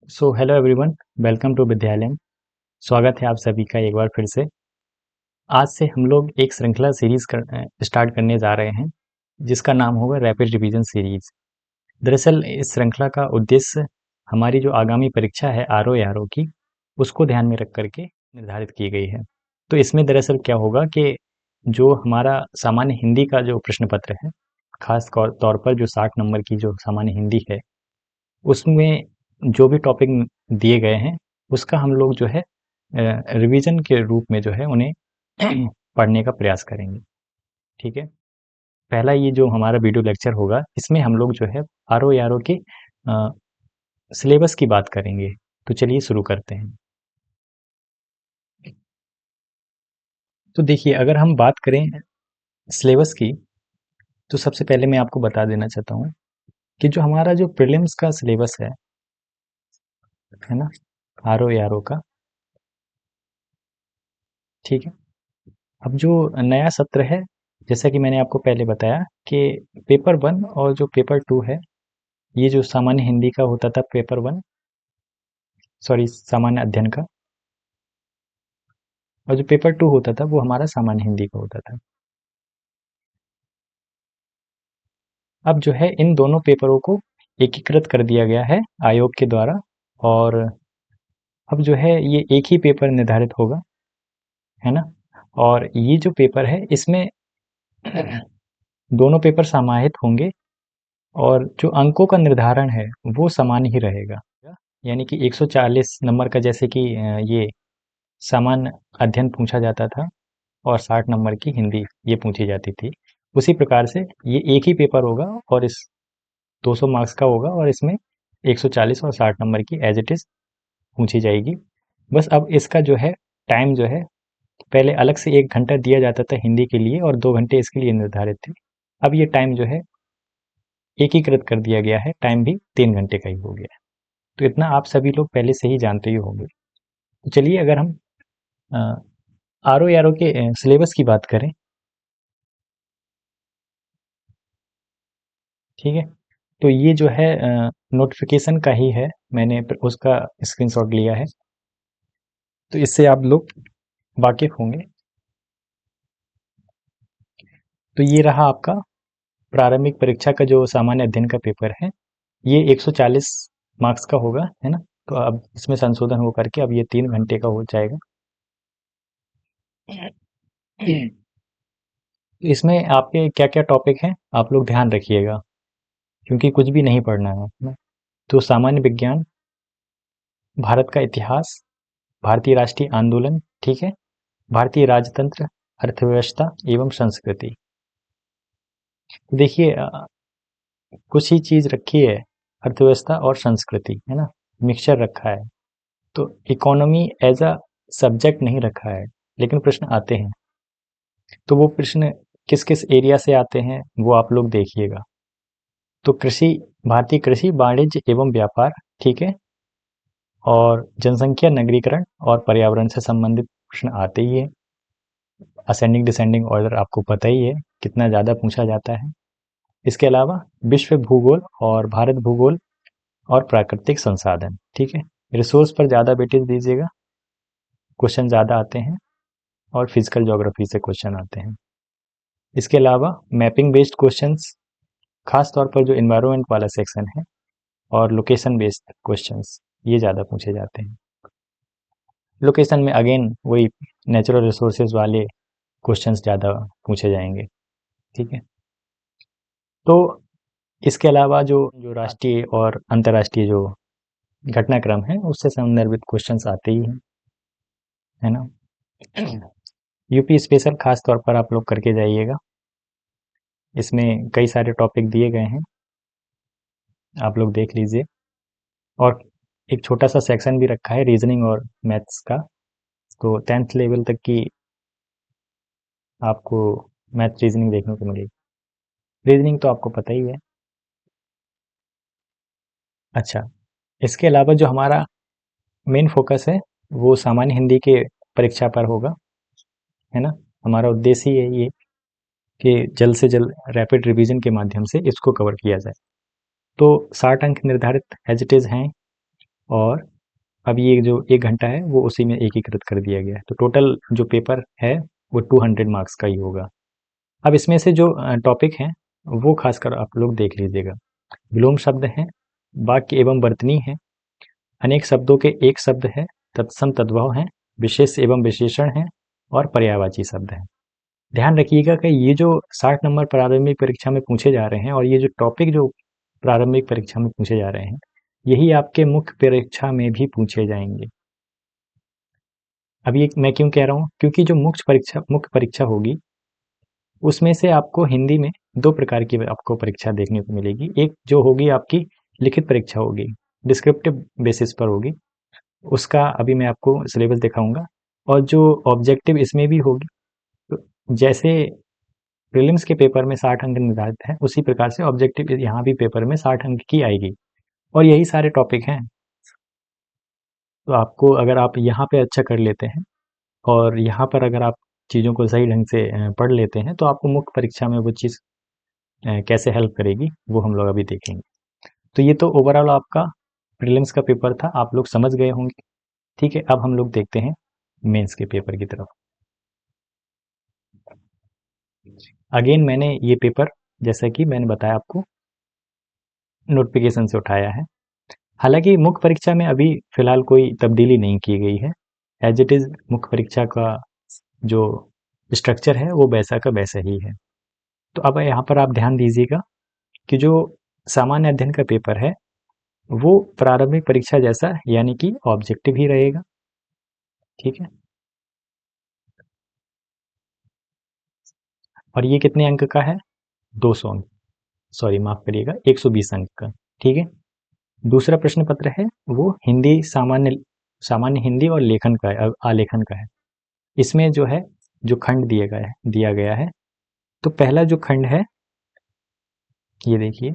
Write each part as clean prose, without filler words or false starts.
Hello everyone, welcome to विद्यालय। स्वागत है आप सभी का एक बार फिर से। आज से हम लोग एक श्रृंखला सीरीज स्टार्ट करने जा रहे हैं जिसका नाम होगा रैपिड रिवीजन सीरीज। दरअसल इस श्रृंखला का उद्देश्य हमारी जो आगामी परीक्षा है आरओ की, उसको ध्यान में रख करके निर्धारित की गई है। तो इसमें दरअसल क्या होगा कि जो हमारा सामान्य हिंदी का जो प्रश्न पत्र है, खास तौर पर जो 60 नंबर की जो सामान्य हिंदी है, उसमें जो भी टॉपिक दिए गए हैं उसका हम लोग जो है रिवीजन के रूप में जो है उन्हें पढ़ने का प्रयास करेंगे। ठीक है। पहला ये जो हमारा वीडियो लेक्चर होगा इसमें हम लोग जो है आरओ के सिलेबस की बात करेंगे। तो चलिए शुरू करते हैं। तो देखिए, अगर हम बात करें सिलेबस की, तो सबसे पहले मैं आपको बता देना चाहता हूँ कि जो हमारा जो प्रीलिम्स का सिलेबस है ना, आरओ का, ठीक है। अब जो नया सत्र है, जैसा कि मैंने आपको पहले बताया कि पेपर 1 और जो पेपर 2 है, ये जो सामान्य हिंदी का होता था पेपर 1, सॉरी सामान्य अध्ययन का, और जो पेपर 2 होता था वो हमारा सामान्य हिंदी का होता था। अब जो है इन दोनों पेपरों को एकीकृत कर दिया गया है आयोग के द्वारा, और अब जो है ये एक ही पेपर निर्धारित होगा, है ना। और ये जो पेपर है इसमें दोनों पेपर समाहित होंगे, और जो अंकों का निर्धारण है वो समान ही रहेगा। यानी कि 140 नंबर का, जैसे कि ये सामान्य अध्ययन पूछा जाता था और 60 नंबर की हिंदी ये पूछी जाती थी, उसी प्रकार से ये एक ही पेपर होगा और इस 200 मार्क्स का होगा, और इसमें 140 और 60 नंबर की एज इट इज़ पूछी जाएगी। बस अब इसका जो है टाइम जो है, पहले अलग से 1 घंटा दिया जाता था हिंदी के लिए और 2 घंटे इसके लिए निर्धारित थे। अब ये टाइम जो है एकीकृत कर दिया गया है, टाइम भी 3 घंटे का ही हो गया है। तो इतना आप सभी लोग पहले से ही जानते ही होंगे। तो चलिए, अगर हम आरओ के सिलेबस की बात करें, ठीक है, तो ये जो है नोटिफिकेशन का ही है, मैंने उसका स्क्रीनशॉट लिया है, तो इससे आप लोग वाकिफ होंगे। तो ये रहा आपका प्रारंभिक परीक्षा का जो सामान्य अध्ययन का पेपर है, ये 140 मार्क्स का होगा, है ना। तो अब इसमें संशोधन हो करके अब ये 3 घंटे का हो जाएगा। तो इसमें आपके क्या क्या टॉपिक हैं आप लोग ध्यान रखिएगा, क्योंकि कुछ भी नहीं पढ़ना है ना। तो सामान्य विज्ञान, भारत का इतिहास, भारतीय राष्ट्रीय आंदोलन, ठीक है, भारतीय राजतंत्र, अर्थव्यवस्था एवं संस्कृति। देखिए, कुछ ही चीज रखी है, अर्थव्यवस्था और संस्कृति, है ना, मिक्सचर रखा है। तो इकोनॉमी एज अ सब्जेक्ट नहीं रखा है, लेकिन प्रश्न आते हैं। तो वो प्रश्न किस किस एरिया से आते हैं वो आप लोग देखिएगा। तो कृषि, भारतीय कृषि, वाणिज्य एवं व्यापार, ठीक है, और जनसंख्या, नगरीकरण और पर्यावरण से संबंधित प्रश्न आते ही है। असेंडिंग डिसेंडिंग ऑर्डर आपको पता ही है कितना ज़्यादा पूछा जाता है। इसके अलावा विश्व भूगोल और भारत भूगोल और प्राकृतिक संसाधन, ठीक है, रिसोर्स पर ज़्यादा वेटेज दीजिएगा, क्वेश्चन ज़्यादा आते हैं, और फिजिकल ज्योग्राफी से क्वेश्चन आते हैं। इसके अलावा मैपिंग बेस्ड क्वेश्चंस, खास तौर पर जो इन्वायरमेंट वाला सेक्शन है, और लोकेशन बेस्ड क्वेश्चंस, ये ज़्यादा पूछे जाते हैं। लोकेशन में अगेन वही नेचुरल रिसोर्सेज वाले क्वेश्चंस ज़्यादा पूछे जाएंगे, ठीक है। तो इसके अलावा जो जो राष्ट्रीय और अंतर्राष्ट्रीय जो घटनाक्रम है उससे संदर्भित क्वेश्चंस आते ही हैं, है ना। यूपी स्पेशल खास तौर पर आप लोग करके जाइएगा, इसमें कई सारे टॉपिक दिए गए हैं, आप लोग देख लीजिए। और एक छोटा सा सेक्शन भी रखा है रीजनिंग और मैथ्स का, तो 10th लेवल तक की आपको मैथ रीजनिंग देखने को मिलेगी। रीजनिंग तो आपको पता ही है। अच्छा, इसके अलावा जो हमारा मेन फोकस है वो सामान्य हिंदी के परीक्षा पर होगा, है ना। हमारा उद्देश्य ही है ये कि जल्द से जल्द रैपिड रिवीजन के माध्यम से इसको कवर किया जाए। तो 60 अंक निर्धारित एज इट इज़ हैं, और अब ये जो 1 घंटा है वो उसी में एकीकृत कर दिया गया है। तो टोटल जो पेपर है वो 200 मार्क्स का ही होगा। अब इसमें से जो टॉपिक हैं वो खासकर आप लोग देख लीजिएगा। विलोम शब्द हैं, वाक्य एवं वर्तनी है, अनेक शब्दों के एक शब्द है, तत्सम तद्भव हैं, विशेष एवं विशेषण हैं और पर्यायवाची शब्द हैं। ध्यान रखिएगा कि ये जो 60 नंबर प्रारंभिक परीक्षा में पूछे जा रहे हैं और ये जो टॉपिक जो प्रारंभिक परीक्षा में पूछे जा रहे हैं, यही आपके मुख्य परीक्षा में भी पूछे जाएंगे। अब ये मैं क्यों कह रहा हूँ, क्योंकि जो मुख्य परीक्षा होगी उसमें से आपको हिंदी में 2 प्रकार की आपको परीक्षा देखने को मिलेगी। एक जो होगी आपकी लिखित परीक्षा होगी, डिस्क्रिप्टिव बेसिस पर होगी, उसका अभी मैं आपको सिलेबस दिखाऊंगा। और जो ऑब्जेक्टिव इसमें भी होगी, तो जैसे प्रीलिम्स के पेपर में 60 अंक निर्धारित हैं, उसी प्रकार से ऑब्जेक्टिव यहाँ भी पेपर में 60 अंक की आएगी और यही सारे टॉपिक हैं। तो आपको अगर आप यहाँ पे अच्छा कर लेते हैं और यहाँ पर अगर आप चीज़ों को सही ढंग से पढ़ लेते हैं तो आपको मुख्य परीक्षा में वो चीज़ कैसे हेल्प करेगी वो हम लोग अभी देखेंगे। तो ये तो ओवरऑल आपका प्रीलिम्स का पेपर था, आप लोग समझ गए होंगे। ठीक है, अब हम लोग देखते हैं मेंस के पेपर की तरफ। अगेन मैंने ये पेपर, जैसा कि मैंने बताया आपको, नोटिफिकेशन से उठाया है। हालांकि मुख्य परीक्षा में अभी फिलहाल कोई तब्दीली नहीं की गई है, एज इट इज़ मुख्य परीक्षा का जो स्ट्रक्चर है वो वैसा का वैसा ही है। तो अब यहाँ पर आप ध्यान दीजिएगा कि जो सामान्य अध्ययन का पेपर है वो प्रारंभिक परीक्षा जैसा यानी कि ऑब्जेक्टिव ही रहेगा। ठीक है, और ये कितने अंक का है? 200 अंक, सॉरी माफ करिएगा, 120 अंक का। ठीक है, दूसरा प्रश्न पत्र है वो हिंदी सामान्य सामान्य हिंदी और लेखन का है, आलेखन का है। इसमें जो है जो खंड दिया गया है, तो पहला जो खंड है ये देखिए।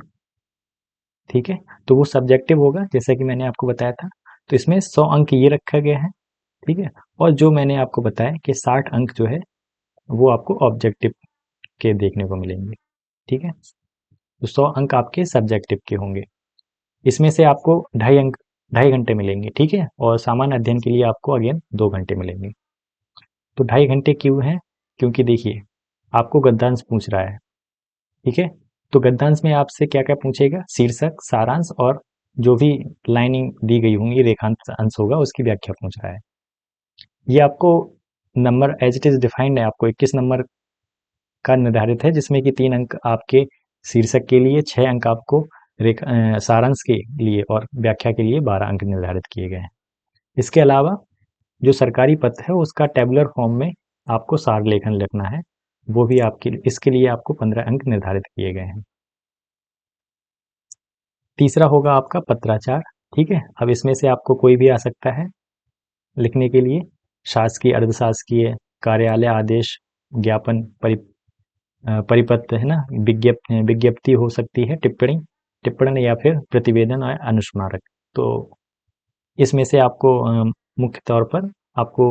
ठीक है, तो वो सब्जेक्टिव होगा जैसा कि मैंने आपको बताया था। तो इसमें 100 अंक ये रखा गया है। ठीक है, और जो मैंने आपको बताया कि 60 अंक जो है वो आपको ऑब्जेक्टिव के देखने को मिलेंगे। ठीक है, तो 100 अंक आपके सब्जेक्टिव के होंगे। इसमें से आपको 2.5 घंटे मिलेंगे। ठीक है, और सामान्य अध्ययन के लिए आपको अगेन 2 घंटे मिलेंगे। तो 2.5 घंटे क्यों है? क्योंकि देखिए आपको गद्यांश पूछ रहा है। ठीक है, तो गद्यांश में आपसे क्या क्या पूछेगा? शीर्षक, सारांश और जो भी लाइनिंग दी गई होंगी, रेखांश अंश होगा, उसकी व्याख्या पूछ रहा है। ये आपको number as it is defined है, आपको 21 नंबर का निर्धारित है, जिसमें कि 3 अंक आपके शीर्षक के लिए, 6 अंक आपको सारांश के लिए और व्याख्या के लिए 12 अंक निर्धारित किए गए हैं। इसके अलावा जो सरकारी पत्र है उसका टेबुलर फॉर्म में आपको सार लेखन लिखना है, वो भी आपके इसके लिए आपको 15 अंक निर्धारित किए गए हैं। तीसरा होगा आपका पत्राचार। ठीक है, अब इसमें से आपको कोई भी आ सकता है लिखने के लिए, शासकीय, अर्धशासकीय, कार्यालय आदेश, ज्ञापन, परिपत्र है ना, विज्ञप्ति हो सकती है, टिप्पण या फिर प्रतिवेदन और अनुस्मारक। तो इसमें से आपको मुख्य तौर पर आपको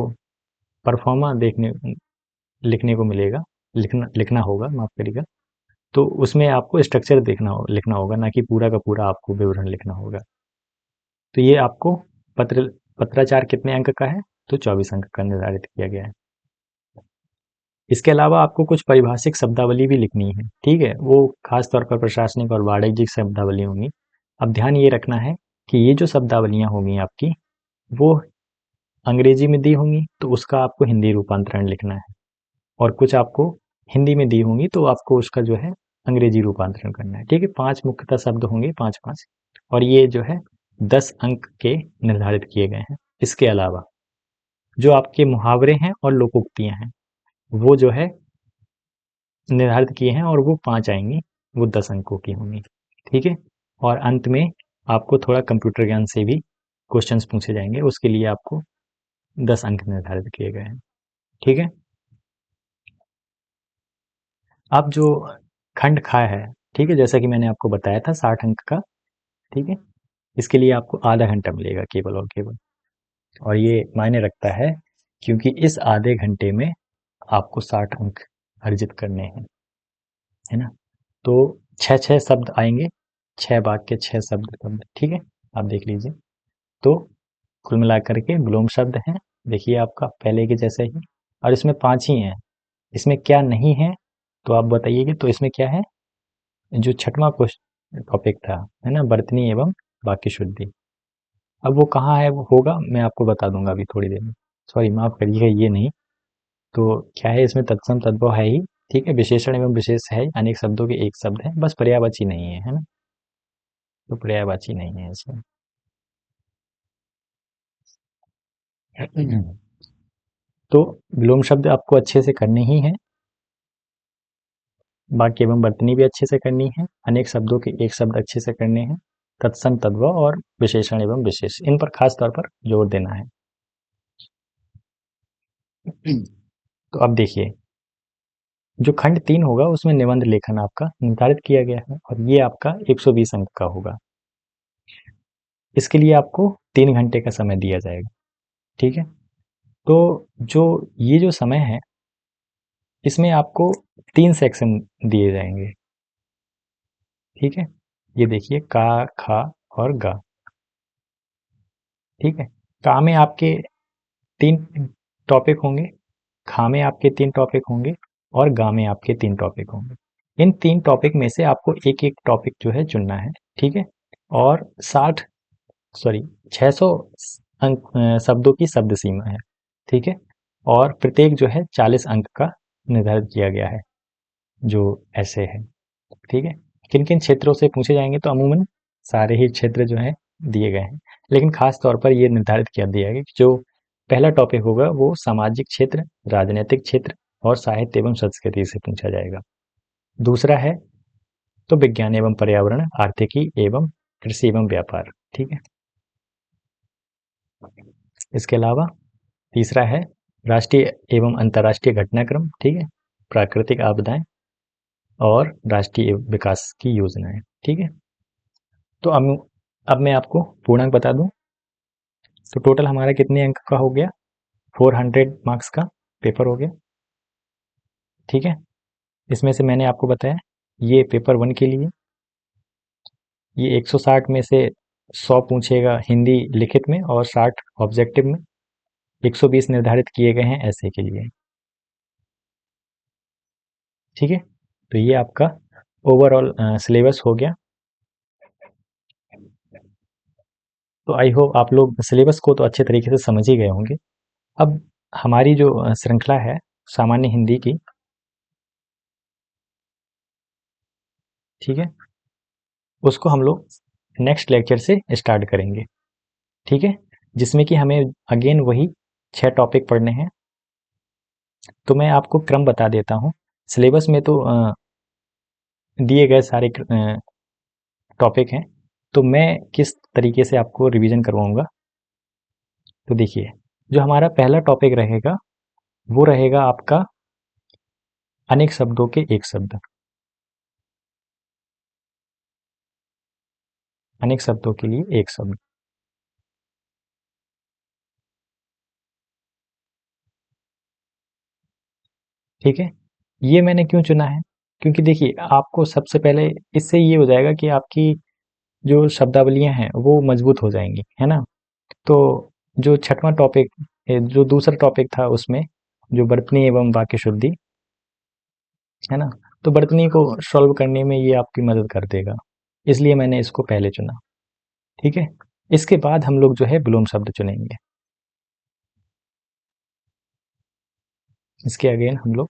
परफॉर्मा लिखने को मिलेगा, लिखना होगा, माफ करिएगा। तो उसमें आपको स्ट्रक्चर लिखना होगा, ना कि पूरा का पूरा आपको विवरण लिखना होगा। तो ये आपको पत्राचार कितने अंक का है? तो 24 अंक का निर्धारित किया गया है। इसके अलावा आपको कुछ परिभाषिक शब्दावली भी लिखनी है। ठीक है, वो खास तौर पर प्रशासनिक और वाणिज्यिक शब्दावली होंगी। अब ध्यान ये रखना है कि ये जो शब्दावलियां होंगी आपकी, वो अंग्रेजी में दी होंगी तो उसका आपको हिंदी रूपांतरण लिखना है, और कुछ आपको हिंदी में दी होंगी तो आपको उसका जो है अंग्रेजी रूपांतरण करना है। ठीक है, 5 मुख्यतः शब्द होंगे, 5-5, और ये जो है 10 अंक के निर्धारित किए गए हैं। इसके अलावा जो आपके मुहावरे हैं और लोकोक्तियां हैं वो जो है निर्धारित किए हैं, और वो 5 आएंगी, वो 10 अंकों की होंगी। ठीक है, और अंत में आपको थोड़ा कंप्यूटर ज्ञान से भी क्वेश्चंस पूछे जाएंगे, उसके लिए आपको 10 अंक निर्धारित किए गए हैं। ठीक है, अब जो खंड खा है, ठीक है, जैसा कि मैंने आपको बताया था 60 अंक का। ठीक है, इसके लिए आपको आधा घंटा मिलेगा केवल और केवल, और ये मायने रखता है क्योंकि इस आधे घंटे में आपको 60 अंक अर्जित करने हैं, है ना। तो 6-6 शब्द आएंगे, 6 वाक्य, 6 शब्द। ठीक है, आप देख लीजिए। तो कुल मिलाकर के विलोम शब्द हैं, देखिए आपका पहले के जैसे ही, और इसमें 5 ही हैं। इसमें क्या नहीं है तो आप बताइएगा। तो इसमें क्या है, जो छठवां क्वेश्चन टॉपिक था, है ना, वर्तनी एवं वाक्य शुद्धि। अब वो कहाँ है, वो होगा मैं आपको बता दूंगा अभी थोड़ी देर में। सॉरी, माफ करिएगा, ये नहीं। तो क्या है, इसमें तत्सम तद्भव है ही, ठीक है, विशेषण एवं विशेष है, अनेक शब्दों के एक शब्द है, बस पर्यायवाची नहीं है ना। तो पर्यायवाची नहीं है इसमें। तो विलोम शब्द आपको अच्छे से करने ही है, वाक्य एवं वर्तनी भी अच्छे से करनी है, अनेक शब्दों के एक शब्द अच्छे से करने हैं, तत्सम तद्भव और विशेषण एवं विशेष, इन पर खास तौर पर जोर देना है। तो अब देखिए, जो खंड 3 होगा उसमें निबंध लेखन आपका निर्धारित किया गया है, और ये आपका 120 अंक का होगा। इसके लिए आपको 3 घंटे का समय दिया जाएगा, ठीक है। तो जो ये जो समय है, इसमें आपको 3 सेक्शन दिए जाएंगे, ठीक है। ये देखिए, का, खा और गा, ठीक है। का में आपके 3 टॉपिक होंगे, खा में आपके 3 टॉपिक होंगे, और गा में आपके 3 टॉपिक होंगे। इन 3 टॉपिक में से आपको एक एक टॉपिक जो है चुनना है, ठीक है। और 60 सॉरी 600 अंक शब्दों की शब्द सीमा है, ठीक है। और प्रत्येक जो है 40 अंक का निर्धारित किया गया है, जो ऐसे है, ठीक है। किन किन क्षेत्रों से पूछे जाएंगे, तो अमूमन सारे ही क्षेत्र जो हैं दिए गए हैं, लेकिन खास तौर पर ये निर्धारित किया दिया है कि जो पहला टॉपिक होगा वो सामाजिक क्षेत्र, राजनीतिक क्षेत्र और साहित्य एवं संस्कृति से पूछा जाएगा। दूसरा है तो विज्ञान एवं पर्यावरण, आर्थिकी एवं कृषि एवं व्यापार, ठीक है। इसके अलावा तीसरा है राष्ट्रीय एवं अंतर्राष्ट्रीय घटनाक्रम, ठीक है, प्राकृतिक आपदाएं और राष्ट्रीय विकास की योजनाएं, ठीक है। तो अब मैं आपको पूर्णांक बता दूं। तो टोटल हमारा कितने अंक का हो गया, 400 मार्क्स का पेपर हो गया, ठीक है। इसमें से मैंने आपको बताया, ये पेपर 1 के लिए ये 160 में से 100 पूछेगा हिंदी लिखित में और 60 ऑब्जेक्टिव में, 120 निर्धारित किए गए हैं ऐसे के लिए, ठीक है। तो ये आपका ओवरऑल सिलेबस हो गया। तो आई होप आप लोग सिलेबस को तो अच्छे तरीके से समझ ही गए होंगे। अब हमारी जो श्रृंखला है सामान्य हिंदी की, ठीक है, उसको हम लोग नेक्स्ट लेक्चर से स्टार्ट करेंगे, ठीक है, जिसमें कि हमें अगेन वही 6 टॉपिक पढ़ने हैं। तो मैं आपको क्रम बता देता हूँ। सिलेबस में तो दिए गए सारे टॉपिक हैं, तो मैं किस तरीके से आपको रिवीजन करवाऊंगा। तो देखिए, जो हमारा पहला टॉपिक रहेगा वो रहेगा आपका अनेक शब्दों के एक शब्द, अनेक शब्दों के लिए एक शब्द, ठीक है। ये मैंने क्यों चुना है, क्योंकि देखिए आपको सबसे पहले इससे ये हो जाएगा कि आपकी जो शब्दावलियां हैं वो मजबूत हो जाएंगी, है ना। तो जो छठवां टॉपिक, जो दूसरा टॉपिक था उसमें जो वर्तनी एवं वाक्य शुद्धि, है ना, तो वर्तनी को सॉल्व करने में ये आपकी मदद कर देगा, इसलिए मैंने इसको पहले चुना, ठीक है। इसके बाद हम लोग जो है विलोम शब्द चुनेंगे। इसके अगेन हम लोग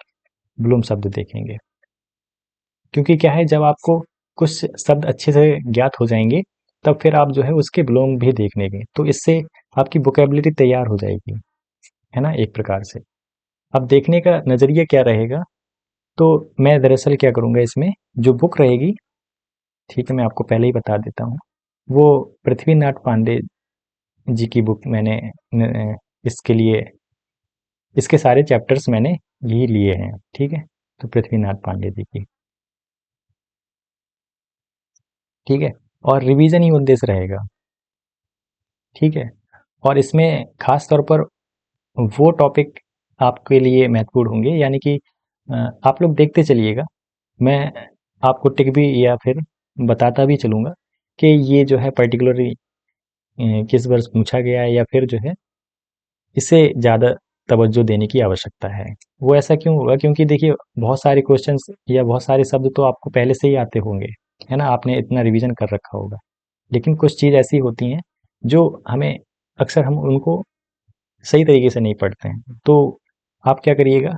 विलोम शब्द देखेंगे, क्योंकि क्या है, जब आपको कुछ शब्द अच्छे से ज्ञात हो जाएंगे तब फिर आप जो है उसके विलोम भी देख लेंगे, तो इससे आपकी वोकेबलरी तैयार हो जाएगी, है ना, एक प्रकार से। अब देखने का नज़रिया क्या रहेगा, तो मैं दरअसल क्या करूँगा, इसमें जो बुक रहेगी, ठीक है, मैं आपको पहले ही बता देता हूँ, वो पृथ्वीनाथ पांडे जी की बुक मैंने इसके लिए, इसके सारे चैप्टर्स मैंने यही लिए हैं, ठीक है। तो पृथ्वीनाथ पांडे जी की, ठीक है, और रिवीजन ही उद्देश्य रहेगा, ठीक है। और इसमें खास तौर पर वो टॉपिक आपके लिए महत्वपूर्ण होंगे, यानी कि आप लोग देखते चलिएगा, मैं आपको टिक भी या फिर बताता भी चलूँगा कि ये जो है पर्टिकुलरली किस वर्ष पूछा गया है, या फिर जो है इसे ज़्यादा तवज्जो देने की आवश्यकता है। वो ऐसा क्यों होगा? क्योंकि देखिए बहुत सारे क्वेश्चंस या बहुत सारे शब्द तो आपको पहले से ही आते होंगे, है ना? आपने इतना रिवीजन कर रखा होगा। लेकिन कुछ चीज़ ऐसी होती हैं जो हमें अक्सर हम उनको सही तरीके से नहीं पढ़ते हैं। तो आप क्या करिएगा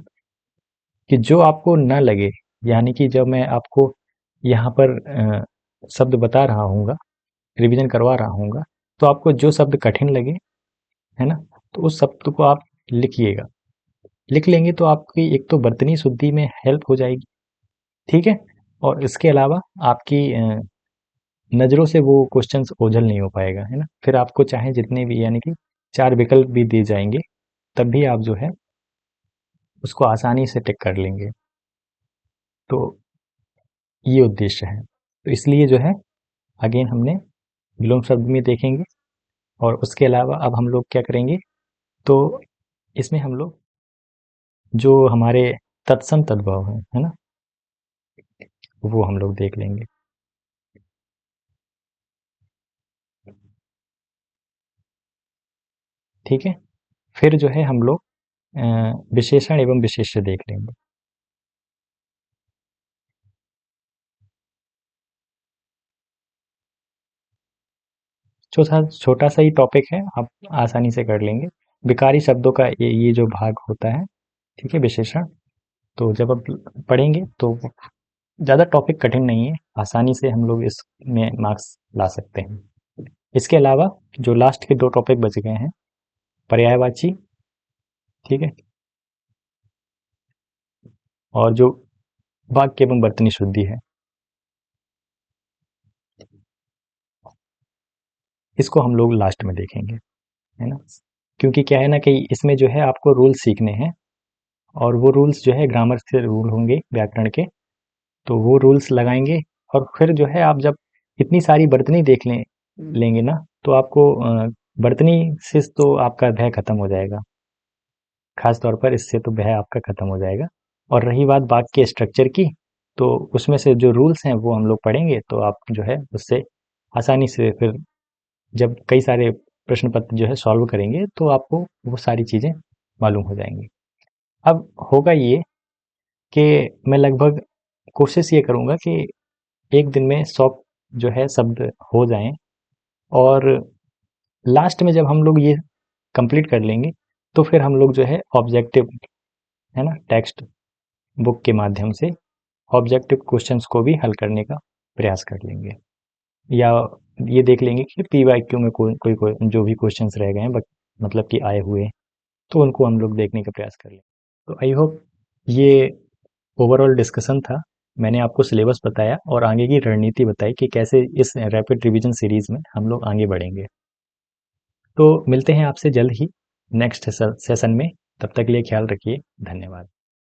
कि जो आपको ना लगे, यानी कि जब मैं आपको यहाँ पर शब्द बता रहा हूँगा, रिवीजन करवा रहा हूँगा, तो आपको जो शब्द कठिन लगे, है ना? तो उस शब्द को आप लिखिएगा। लिख लेंगे तो आपकी एक तो बर्तनी शुद्धि में हेल्प हो जाएगी, ठीक है? और इसके अलावा आपकी नज़रों से वो क्वेश्चंस ओझल नहीं हो पाएगा, है ना? फिर आपको चाहे जितने भी, यानी कि 4 विकल्प भी दिए जाएँगे, तब भी आप जो है उसको आसानी से टिक कर लेंगे। तो ये उद्देश्य है। तो इसलिए जो है अगेन हमने विलोम शब्द में देखेंगे, और उसके अलावा अब हम लोग क्या करेंगे, तो इसमें हम लोग जो हमारे तत्सम तद्भव हैं, है ना? वो हम लोग देख लेंगे। ठीक है? फिर जो है हम लोग विशेषण एवं विशेष्य देख लेंगे। चौथा छोटा सा ही टॉपिक है, आप आसानी से कर लेंगे। विकारी शब्दों का ये जो भाग होता है, ठीक है, विशेषण। तो जब आप पढ़ेंगे तो ज़्यादा टॉपिक कठिन नहीं है, आसानी से हम लोग इसमें मार्क्स ला सकते हैं। इसके अलावा जो लास्ट के 2 टॉपिक बच गए हैं, पर्यायवाची, ठीक है, और जो वाक्य एवं वर्तनी शुद्धि है, इसको हम लोग लास्ट में देखेंगे, है ना? क्योंकि क्या है ना कि इसमें जो है आपको रूल सीखने हैं, और वो रूल्स जो है ग्रामर से रूल होंगे, व्याकरण के। तो वो रूल्स लगाएंगे, और फिर जो है आप जब इतनी सारी बर्तनी देख लेंगे ना, तो आपको बर्तनी से तो आपका भय खत्म हो जाएगा। खास तौर पर इससे तो भय आपका खत्म हो जाएगा। और रही बात वाक्य स्ट्रक्चर की, तो उसमें से जो रूल्स हैं वो हम लोग पढ़ेंगे, तो आप जो है उससे आसानी से फिर जब कई सारे प्रश्न पत्र जो है सॉल्व करेंगे, तो आपको वो सारी चीज़ें मालूम हो जाएंगी। अब होगा ये कि मैं लगभग कोशिश ये करूँगा कि एक दिन में 100 जो है शब्द हो जाएँ, और लास्ट में जब हम लोग ये कंप्लीट कर लेंगे, तो फिर हम लोग जो है ऑब्जेक्टिव, है ना, टेक्स्ट बुक के माध्यम से ऑब्जेक्टिव क्वेश्चंस को भी हल करने का प्रयास कर लेंगे, या ये देख लेंगे कि पी वाई क्यू में कोई जो भी क्वेश्चंस रह गए हैं, बट मतलब कि आए हुए हैं, तो उनको हम लोग देखने का प्रयास कर लेंगे। तो आई होप ये ओवरऑल डिस्कशन था। मैंने आपको सिलेबस बताया और आगे की रणनीति बताई कि कैसे इस रैपिड रिवीजन सीरीज में हम लोग आगे बढ़ेंगे। तो मिलते हैं आपसे जल्द ही नेक्स्ट सेशन में। तब तक के लिए ख्याल रखिए। धन्यवाद।